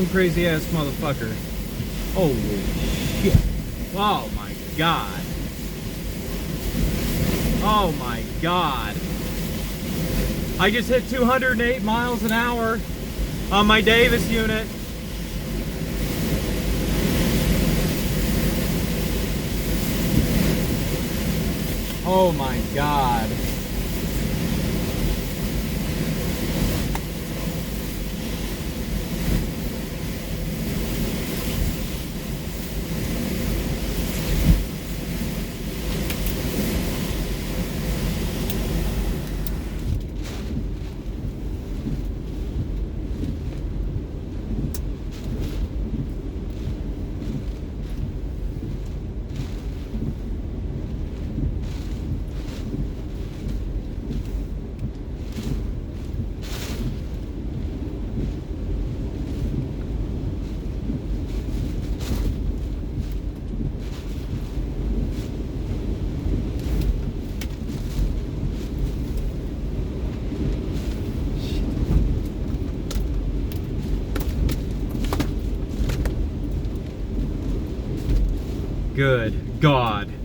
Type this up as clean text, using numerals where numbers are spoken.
crazy ass motherfucker. Holy shit. Oh my god. Oh my god. I just hit 208 miles an hour on my Davis unit. Oh my god. Good God.